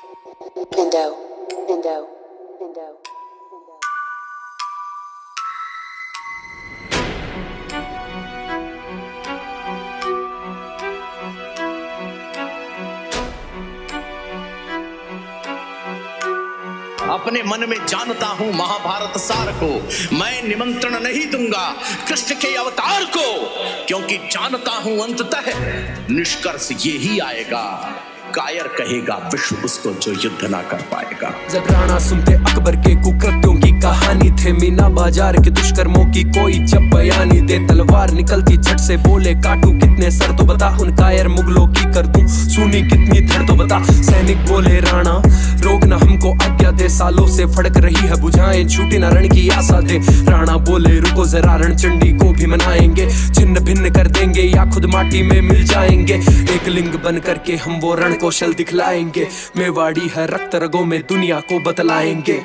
Pindo, Pindo, Pindo. अपने मन में जानता हूं महाभारत सार को, मैं निमंत्रण नहीं दूंगा कृष्ण के अवतार को, क्योंकि जानता हूं अंततः निष्कर्ष ये ही आएगा, कायर कहेगा विश्व उसको जो युद्ध ना कर पाएगा। जब राणा सुनते अकबर के कुकृत्यों की कहानी, थे मीना बाजार के दुष्कर्मों की कोई जब बयानी दे, तलवार निकलती झट से बोले काटू कितने सर तो बता, उन कायर मुगलों की कर दूं सुनी कितनी धड़ तो बता। सैनिक बोले राणा रोकना हमको आज्ञा दे, सालों से फड़क रही है बुझाएं छूटी न रण की आशा दे। राणा बोले रुको जरा रणचंडी को भी मनाएंगे, छिन्न भिन्न कर देंगे या खुद माटी में मिल जाएंगे, एक लिंग बन करके हम वो रण कौशल दिखलाएंगे, मेवाड़ी है रक्त रगों में दुनिया को बतलाएंगे।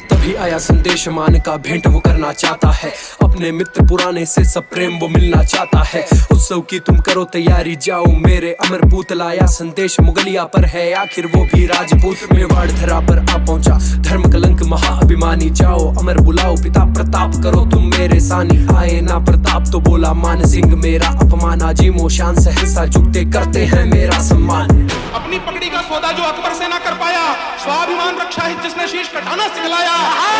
तभी आया संदेश मान का, भेंट वो करना चाहता है, अपने मित्र पुराने से सब प्रेम वो मिलना चाहता है। उत्सव की तुम करो तैयारी, जाओ मेरे अमरपूत, लाया संदेश मुगलिया पर है आखिर वो भी राजपूत। मेवाड़ धरा पर आ पहुंचा धर्म कलंक महाअभिमानी, जाओ अमर बुलाओ पिता प्रताप करो तुम मेरे सानी। आए ना प्रताप तो बोला मान सिंह मेरा अपमान, आजीमो शान सहसा झुकते करते हैं मेरा सम्मान। अपनी पगड़ी का सौदा जो अकबर से ना कर पाया, स्वाभिमान रक्षा ही जिसने शीश कटाना सिखलाया,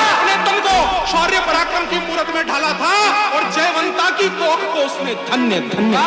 अपने तन को शौर्य पराक्रम की मूरत में ढाला था और जयवंता की कोख को उसने धन्य धन्य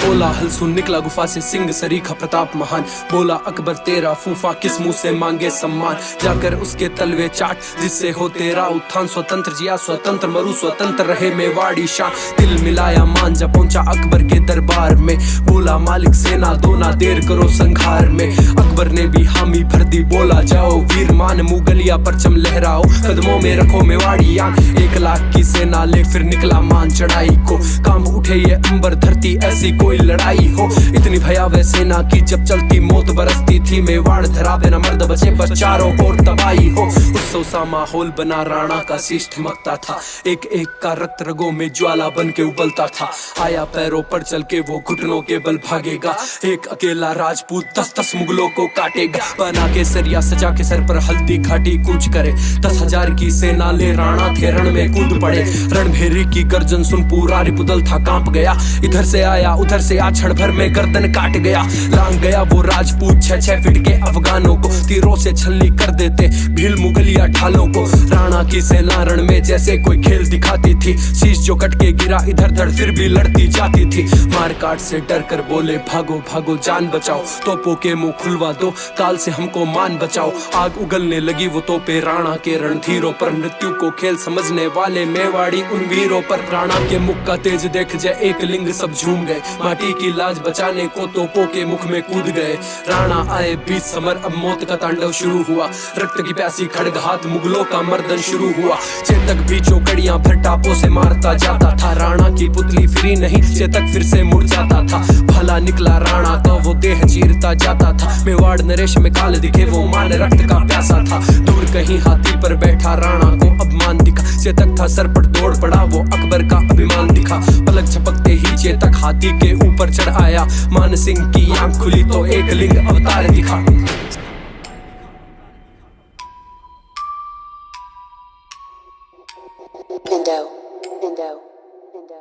बोला। हल सुन निकला गुफा से सिंह सरीखा प्रताप महान, बोला अकबर तेरा फूफा किस मुंह से मांगे सम्मान, जाकर उसके तलवे चाट जिससे हो तेरा उत्थान। स्वतंत्र जिया स्वतंत्र मरु स्वतंत्र रहे मेवाड़ी शान, दिल मिलाया मान जा पहुंचा अकबर के दरबार में, बोला मालिक सेना दो ना देर करो संघार में। अकबर ने भी हामी भर दी, बोला जाओ वीर मान मुगलिया परचम लहराओ, कदमों में रखो मेवाड़ी यान। 1 लाख की सेना ले फिर निकला मान चढ़ाई को, कांप उठे ये अंबर धरती ऐसी कोई लड़ाई हो। इतनी भयावह सेना की जब चलती मौत बरसती थी, मेवाड़ धरा बिना मर्द बचे बस चारों ओर तबाही हो। उत्सव सा माहौल बना राणा का शीश ठमकता था, एक एक का रक्त रगों में ज्वाला बन के उबलता था। आया पैरों पर चल के वो घुटनों के बल भागेगा, एक अकेला राजपूत 10-10 मुगलों को काटेगा। बना के सरिया सजा के सर पर हल्दी घाटी कूच करे, 10,000 की सेना ले राणा थे रण में कूद पड़े। रणभेरी की गर्जन सुन पूरा रिपुदल था कांप गया, इधर से आया उधर से आ क्षण भर में गर्दन काट गया। लांग गया वो राजपूत 6-6 फीट के अफगानों को, तीरों से छलनी कर देते भील मुगलिया ढालों को। राणा की सेना रण में जैसे कोई खेल दिखाती थी, शीश जो कट के गिरा इधर धड़ फिर भी लड़ती जाती थी। मार काट से डर कर बोले भागो भागो जान बचाओ, तोपों के मुंह खुलवा दो काल से हमको मान बचाओ। आग उगलने लगी वो तोपे राणा के रणधीरों पर, मृत्यु को खेल समझने वाले मेवाड़ी उन वीरों पर। राणा के मुख का तेज देख जय एक लिंग सब झूम गए, माटी की लाज बचाने को तोपों के मुख में कूद गए। राणा आए बीच समर अब मौत का तांडव शुरू हुआ, रक्त की प्यासी खड़ग हाथ मुगलों का मर्दन शुरू हुआ। चेतक भी चौकड़ियां भर टापों से मारता जाता था, राणा की पुतली फिरी नहीं चेतक फिर से मुड़ जाता था। भला निकला राणा का वो देह चीरता जाता था, मेवाड़ नरेश में काल दिखे वो मान रक्त का प्यासा था। दूर कहीं हाथी पर बैठा राणा को अपमान दिखा, चेतक था सर पर दौड़ पड़ा वो अकबर का अभिमान दिखा। पलक झपकते ही चेतक हाथी के ऊपर चढ़ आया, मान सिंह की आंख खुली तो एक लिंग अवतार दिखा। Pindo, Pindo, Pindo.